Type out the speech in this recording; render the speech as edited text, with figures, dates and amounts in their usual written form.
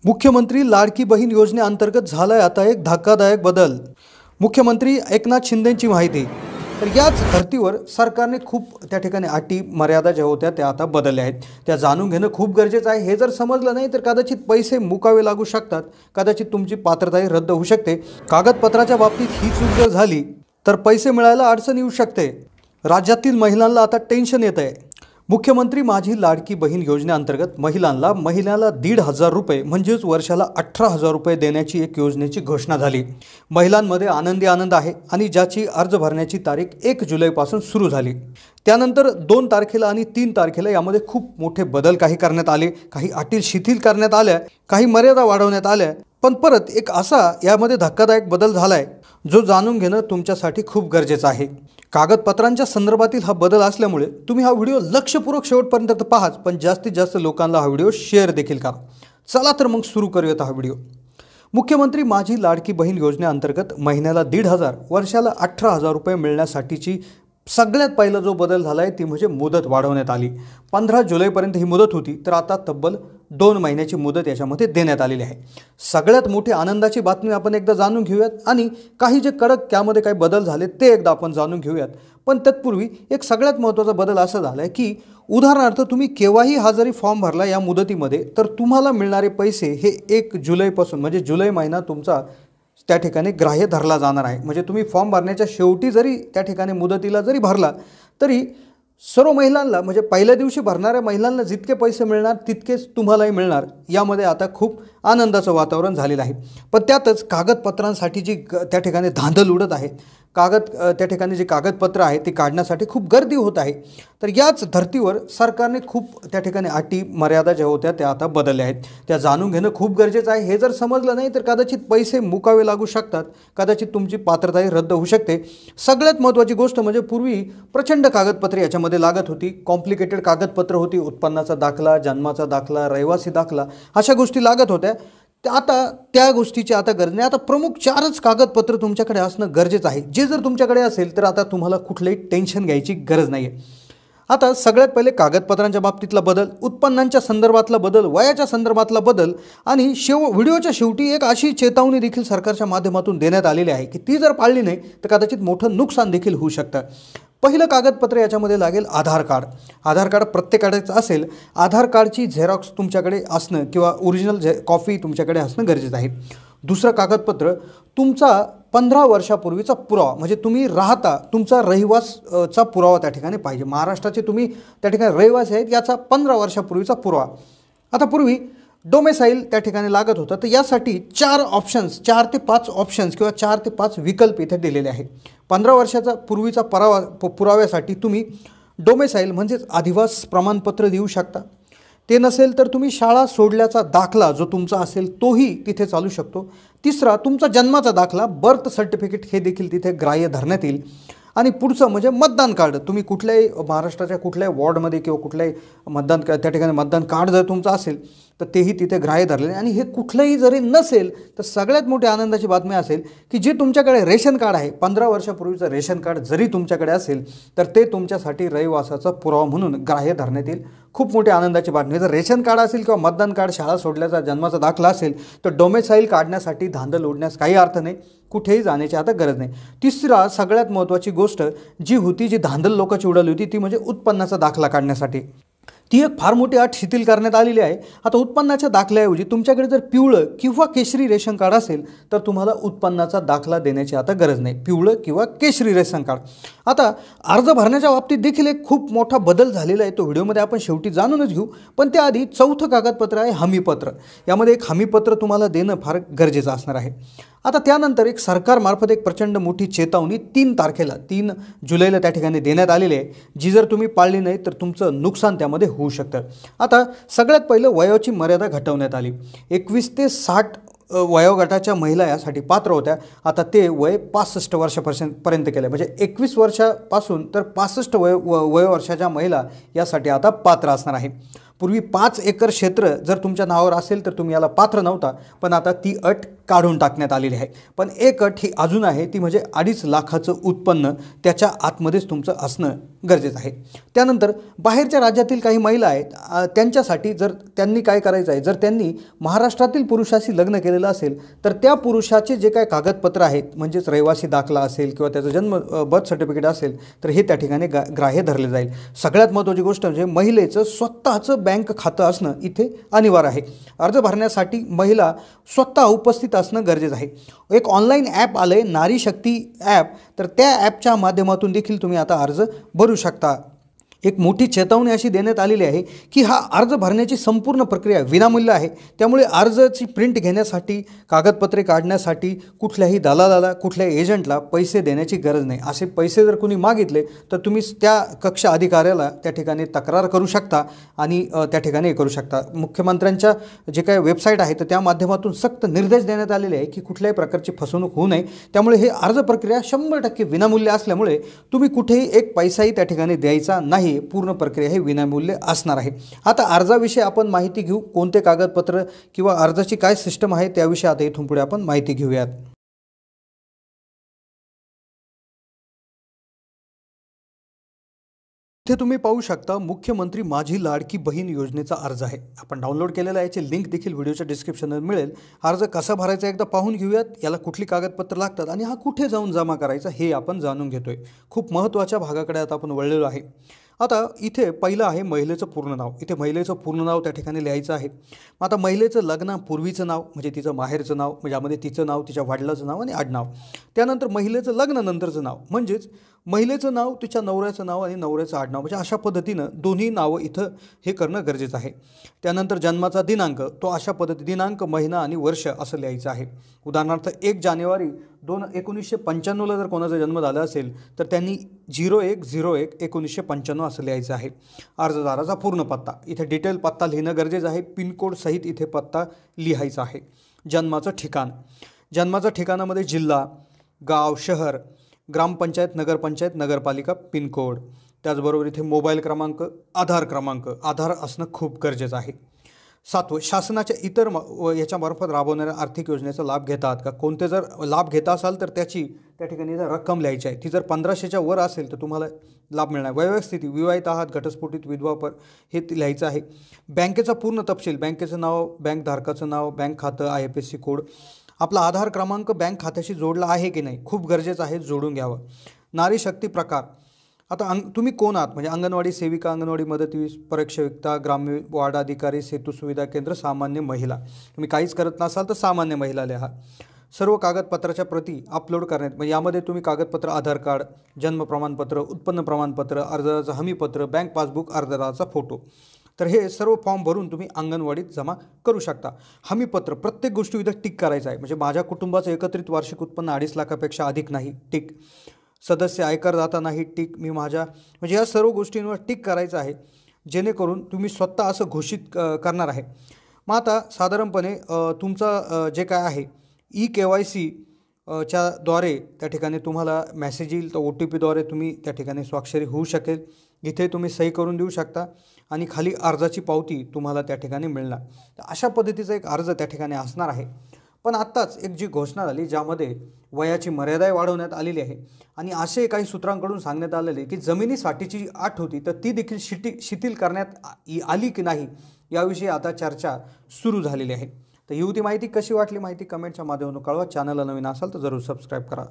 मुख्यमंत्री लाडकी बहीण योजनेअंतर्गत झालाय आता एक धक्कादायक बदल। मुख्यमंत्री एकनाथ शिंदेंची माहिती। तर याच धर्तीवर सरकारने खूप त्या ठिकाणी अटी मर्यादा ज्या होत्या त्या आता बदलल्या आहेत, त्या जाणून घेणं खूप गरजेचं आहे। हे जर समजलं नाही तर कदाचित पैसे मुकावे लागू शकतात, कदाचित तुमची पात्रताही रद्द होऊ शकते। कागदपत्राच्या बाबतीत ही चूक जर झाली तर पैसे मिळायला अडचण येऊ शकते। राज्यातील महिलांना आता टेन्शन येत आहे। मुख्यमंत्री माझी लाडकी बहीण योजनेअंतर्गत महिलांना 1,500 रुपये म्हणजेच वर्षाला 18,000 रुपये देण्याची एक योजनेची घोषणा झाली। महिलांमध्ये आनंद आहे आणि ज्याची अर्ज भरण्याची तारीख 1 जुलैपासून सुरू झाली। त्यानंतर 2 तारखेला आणि 3 तारखेला यामध्ये खूप मोठे बदल काही करण्यात आले, काही अटी शिथिल करण्यात आल्या, काही मर्यादा वाढवण्यात आल्या। पण परत एक असा यामध्ये धक्कादायक बदल झालाय जो जाणून घेणं तुमच्यासाठी खूप गरजेचं आहे। कागदपत्रांच्या संदर्भातील हा बदल असल्यामुळे तुम्ही हा व्हिडिओ लक्षपूर्वक शेवटपर्यंत पाहाच, पण जास्तीत जास्त लोकांना हा व्हिडिओ शेअर देखील करा। चला तर मग सुरू करूयात हा व्हिडिओ। मुख्यमंत्री माझी लाडकी बहीण योजनेअंतर्गत महिन्याला 1,500 वर्षाला 18,000 रुपये मिळण्यासाठीची सगळ्यात पहिला जो बदल झाला आहे ती म्हणजे मुदत वाढवण्यात आली। 15 जुलैपर्यंत ही मुदत होती, तर आता तब्बल 2 महिन्याची मुदत याच्यामध्ये देण्यात आलेली आहे। सगळ्यात मोठी आनंदाची बातमी आपण एकदा जाणून घेऊयात आणि काही जे कडक त्यामध्ये काही बदल झाले ते एकदा आपण जाणून घेऊयात। पण तत्पूर्वी एक सगळ्यात महत्त्वाचा बदल असा झाला आहे की उदाहरणार्थ तुम्ही केव्हाही हा जरी फॉर्म भरला या मुदतीमध्ये तर तुम्हाला मिळणारे पैसे हे 1 जुलैपासून म्हणजे जुलै महिना तुमचा त्या ठिकाणी ग्राह्य धरला जाणार आहे। म्हणजे तुम्ही फॉर्म भरण्याच्या शेवटी जरी त्या ठिकाणी मुदतीला जरी भरला तरी सर्व महिलांना म्हणजे पहिल्या दिवशी भरणाऱ्या महिलांना जितके पैसे मिळणार तितकेच तुम्हालाही मिळणार। यामध्ये आता खूप आनंदाचं वातावरण झालेलं आहे। पण त्यातच कागदपत्रांसाठी जी त्या ठिकाणी धांदल उडत आहे, त्या ठिकाणी जी कागदपत्र आहे ती काढण्यासाठी खूप गर्दी होत आहे। तर याच धर्तीवर सरकारने खूप त्या ठिकाणी अटी मर्यादा ज्या होत्या त्या आता बदलल्या आहेत, त्या जाणून घेणं खूप गरजेचं आहे। हे जर समजलं नाही तर कदाचित पैसे मुकावे लागू शकतात, कदाचित तुमची पात्रताही रद्द होऊ शकते। सगळ्यात महत्त्वाची गोष्ट म्हणजे पूर्वी प्रचंड कागदपत्रे याच्यामध्ये लागत होती, कॉम्प्लिकेटेड कागदपत्र होती, उत्पन्नाचा दाखला, जन्माचा दाखला, रहिवासी दाखला अशा गोष्टी लागत होत्या। आता त्या गोष्टीची आता गरज नाही। आता प्रमुख 4च कागदपत्र तुमच्याकडे असणं गरजेचं आहे। जे जर तुमच्याकडे असेल तर आता तुम्हाला कुठलंही टेन्शन घ्यायची गरज नाही आहे। आता सगळ्यात पहिले कागदपत्रांच्या बाबतीतला बदल, उत्पन्नांच्या संदर्भातला बदल, वयाच्या संदर्भातला बदल आणि व्हिडिओच्या शेवटी एक अशी चेतावणी देखील सरकारच्या माध्यमातून देण्यात आलेली आहे की ती जर पाळली नाही तर कदाचित मोठं नुकसान देखील होऊ शकतं। पहिलं कागदपत्र याच्यामध्ये लागेल आधार कार्ड। आधार कार्ड प्रत्येकाडेच असेल। आधार कार्डची झेरॉक्स तुमच्याकडे असणं किंवा ओरिजिनल कॉपी तुमच्याकडे असणं गरजेचं आहे। दुसरं कागदपत्र तुमचा 15 वर्षापूर्वीचा पुरावा, म्हणजे तुम्ही राहता तुमचा रहिवासचा पुरावा त्या ठिकाणी पाहिजे। महाराष्ट्राचे तुम्ही त्या ठिकाणी रहिवासी आहेत याचा 15 वर्षापूर्वीचा पुरावा। आता पूर्वी डोमेसाईल त्या ठिकाणी लागत होतं, तर यासाठी 4 ऑप्शन्स, 4 ते 5 ऑप्शन्स किंवा 4 ते 5 विकल्प इथे दिलेले आहेत। 15 वर्षाचा पूर्वीचा पुराव्यासाठी तुम्ही डोमेसाईल म्हणजेच अधिवास प्रमाणपत्र देऊ शकता। ते नसेल तर तुम्ही शाळा सोडल्याचा दाखला जो तुमचा असेल तोही तिथे चालू शकतो। तिसरा तुमचा जन्माचा दाखला, बर्थ सर्टिफिकेट हे देखील तिथे ग्राह्य धरण्यात येईल। आणि पुढचं म्हणजे मतदान कार्ड, तुम्ही कुठल्याही महाराष्ट्राच्या कुठल्याही वॉर्डमध्ये किंवा कुठल्याही त्या ठिकाणी मतदान कार्ड जर तुमचं असेल तर तेही तिथे ग्राह्य धरलेले। आणि हे कुठलंही जरी नसेल तर सगळ्यात मोठी आनंदाची बातमी असेल की जे तुमच्याकडे रेशन कार्ड आहे, 15 वर्षापूर्वीचं रेशन कार्ड जरी तुमच्याकडे असेल तर ते तुमच्यासाठी रहिवासाचा पुरावा म्हणून ग्राह्य धरण्यात येईल। खूप मोठी आनंदाची बातमी। जर रेशन कार्ड असेल किंवा मतदान कार्ड, शाळा सोडल्याचा जन्माचा दाखला असेल तर डोमेसाईल काढण्यासाठी धांदल उडण्यास काही अर्थ नाही, कुठेही जाण्याची आता गरज नाही। तिसरा सगळ्यात महत्त्वाची गोष्ट जी होती, जी धांदल लोकांची उडाली होती ती म्हणजे उत्पन्नाचा दाखला काढण्यासाठी ती एक फार मोठी अट शिथिल करण्यात आलेली आहे। आता उत्पन्नाच्या दाखल्याऐवजी तुमच्याकडे जर पिवळं किंवा केशरी रेशन कार्ड असेल तर तुम्हाला उत्पन्नाचा दाखला देण्याची आता गरज नाही, पिवळं किंवा केशरी रेशन कार्ड। आता अर्ज भरण्याच्या बाबतीत देखील एक खूप मोठा बदल झालेला आहे, तो व्हिडिओमध्ये आपण शेवटी जाणूनच घेऊ। पण त्याआधी 4थं कागदपत्र आहे हमीपत्र। यामध्ये एक हमीपत्र तुम्हाला देणं फार गरजेचं असणार आहे। आता त्यानंतर एक सरकारमार्फत एक प्रचंड मोठी चेतावणी 3 तारखेला 3 जुलैला त्या ठिकाणी देण्यात आलेली आहे, जी जर तुम्ही पाळली नाही तर तुमचं नुकसान त्यामध्ये होऊ शकतं। आता सगळ्यात पहिलं वयाची मर्यादा घटवण्यात आली। 21 ते 60 वयोगटाच्या महिला यासाठी पात्र होत्या, आता ते वय 65 वर्षापर्यंत केलं। म्हणजे 21 वर्षापासून तर 65 वयोवर्षाच्या महिला यासाठी आता पात्र असणार आहे। पूर्वी 5 एकर क्षेत्र जर तुमच्या नावावर असेल तर तुम्ही याला पात्र नव्हता, पण आता ती अट काढून टाकण्यात आलेली आहे. पण एक अट ही अजून आहे, ती म्हणजे 2.5 लाखाचं उत्पन्न त्याच्या आतमध्येच तुमचं असणं गरजेचं आहे. त्यानंतर बाहेरच्या राज्यातील काही महिला आहेत, त्यांच्यासाठी जर त्यांनी काय करायचं आहे, जर त्यांनी महाराष्ट्रातील पुरुषाशी लग्न केलेलं असेल तर त्या पुरुषाचे जे काही कागदपत्र आहेत, म्हणजेच रहिवासी दाखला असेल किंवा त्याचं जन्म बर्थ सर्टिफिकेट असेल तर हे त्या ठिकाणी ग्राह्य धरले जाईल. सगळ्यात महत्त्वाची गोष्ट म्हणजे महिलेचं स्वतःचं बँक खातं असणं इथे अनिवार्य आहे. अर्ज भरण्यासाठी महिला स्वतः उपस्थित असणं गरजेचं आहे. एक ऑनलाईन ॲप आलं आहे, नारी शक्ती ॲप, तर त्या ॲपच्या माध्यमातून देखील तुम्ही आता अर्ज भरू शकता. एक मोठी चेतावणी अशी देण्यात आलेली आहे की हा अर्ज भरण्याची संपूर्ण प्रक्रिया विनामूल्य आहे. त्यामुळे अर्जाची प्रिंट घेण्यासाठी, कागदपत्रे काढण्यासाठी कुठल्याही दलालाला, कुठल्याही एजंटला पैसे देण्याची गरज नाही. असे पैसे जर कोणी मागितले तर तुम्ही त्या कक्ष अधिकाऱ्याला त्या ठिकाणी तक्रार करू शकता आणि त्या ठिकाणी करू शकता. मुख्यमंत्र्यांच्या जे काही वेबसाईट आहे तर त्या माध्यमातून सक्त निर्देश देण्यात आलेले आहे की कुठल्याही प्रकारची फसवणूक होऊ नये. त्यामुळे हे अर्ज प्रक्रिया 100% विनामूल्य असल्यामुळे तुम्ही कुठेही एक पैसाही त्या ठिकाणी द्यायचा नाही. पूर्ण प्रक्रिया हे विनामूल्य असणार आहे. आता अर्जाविषयी आपण माहिती घेऊ, कोणते कागदपत्र किंवा अर्जाची काय सिस्टम आहे त्याविषयी आता इथून पुढे आपण माहिती घेऊयात. इथे तुम्ही पाहू शकता मुख्यमंत्री माझी लाडकी बहीण योजनेचा अर्ज आहे. आपण डाउनलोड केलेला आहे, याची लिंक देखील व्हिडिओच्या डिस्क्रिप्शनमध्ये मिळेल. अर्ज कसा भरायचा एकदा पाहून घेऊयात. याला कुठली कागदपत्र लागतात आणि हा कुठे जाऊन जमा करायचा हे आपण जाणून घेतोय. खूप महत्त्वाच्या भागाकडे आता आपण वळलेलो आहे. आता इथे पहिलं आहे महिलेचं पूर्ण नाव. इथे महिलेचं पूर्ण नाव त्या ठिकाणी लिहायचं आहे. मग आता महिलेचं लग्नापूर्वीचं नाव म्हणजे तिचं माहेरचं नाव, म्हणजे यामध्ये तिचं नाव, तिच्या वडिलाचं नाव आणि आडनाव. त्यानंतर महिलेचं लग्नानंतरचं नाव म्हणजेच महिलेचं नाव, तिच्या नवऱ्याचं नाव आणि नवऱ्याचं आडनाव, म्हणजे अशा पद्धतीनं दोन्ही नावं इथं हे करणं गरजेचं आहे. त्यानंतर जन्माचा दिनांक, तो अशा दिनांक, महिना आणि वर्ष असं लिहायचं आहे. उदाहरणार्थ 1 जानेवारी 1995ला जर कोणाचा जन्म झाला असेल तर त्यांनी 01/01/1995 असं लिहायचं आहे. अर्जदाराचा पूर्ण पत्ता, इथे डिटेल पत्ता लिहिणं गरजेचं आहे. पिनकोड सहित इथे पत्ता लिहायचा आहे. जन्माचं ठिकाण, जन्माच्या ठिकाणामध्ये जिल्हा, गाव, शहर, ग्रामपंचायत, नगरपंचायत, नगरपालिका, पिनकोड. त्याचबरोबर इथे मोबाईल क्रमांक, आधार क्रमांक, आधार असणं खूप गरजेचं आहे. 7वं, शासनाच्या इतर याच्यामार्फत राबवणाऱ्या आर्थिक योजनेचा लाभ घेतात का? कोणते जर लाभ घेता असाल तर त्याची त्या ठिकाणी रक्कम लिहायची आहे. ती जर 1500च्या वर असेल तर तुम्हाला लाभ मिळणार. वैवाहिक स्थिती, विवाहित आहात, घटस्फोटित, विधवा, हे लिहायचं आहे. बँकेचा पूर्ण तपशील, बँकेचं नाव, बँक धारकाचं नाव, बँक खातं, IFSC कोड, आपला आधार क्रमांक बँक खात्याशी जोडला आहे की नाही, खूप गरजेचं आहे, जोडून घ्यावं. नारी शक्ती प्रकार, आता तुम्ही कोण आहात, म्हणजे अंगणवाडी सेविका, अंगणवाडी मदतनीस, परीक्षविक्ता, ग्राम्य वार्ड अधिकारी, सेतू सुविधा केंद्र, सामान्य महिला. तुम्ही काहीच करत नसाल तर सामान्य महिला लिहा. सर्व कागदपत्राच्या प्रती अपलोड करण्यात, म्हणजे यामध्ये तुम्ही कागदपत्र, आधार कार्ड, जन्म प्रमाणपत्र, उत्पन्न प्रमाणपत्र, अर्जाचं हमीपत्र, बँक पासबुक, अर्जदाराचा फोटो, तर हे सर्व फॉर्म भरून तुम्ही अंगणवाडीत जमा करू शकता. हमीपत्र, प्रत्येक गोष्टी इथं टिक करायचं आहे. म्हणजे माझ्या कुटुंबाचं एकत्रित वार्षिक उत्पन्न 2.5 लाखापेक्षा अधिक नाही, टिक. सदस्य आयकरदाता नाही, टिक. मी माझ्या, म्हणजे या सर्व गोष्टींवर टिक करायचं आहे, जेणेकरून तुम्ही स्वतः असं घोषित करणार आहे. मग आता साधारणपणे तुमचं जे काय आहे EKYC च्या द्वारे त्या ठिकाणी तुम्हाला मेसेज येईल, तर OTPद्वारे तुम्ही त्या ठिकाणी स्वाक्षरी होऊ शकेल. इथे तुम्ही सही करून देऊ शकता आणि खाली अर्जाची पावती तुम्हाला त्या ठिकाणी मिळणार. तर अशा पद्धतीचा एक अर्ज त्या ठिकाणी असणार आहे. पण आत्ताच एक जी घोषणा झाली ज्यामध्ये वयाची मर्यादाही वाढवण्यात आलेली आहे आणि असे काही सूत्रांकडून सांगण्यात आलेले की जमिनीसाठीची अट होती तर ती देखील शिथिल करण्यात आली की नाही याविषयी आता चर्चा सुरू झालेली आहे. तर ही होती माहिती. कशी वाटली माहिती कमेंटच्या माध्यमातून कळवा. चॅनलला नवीन असाल तर जरूर सबस्क्राईब करा.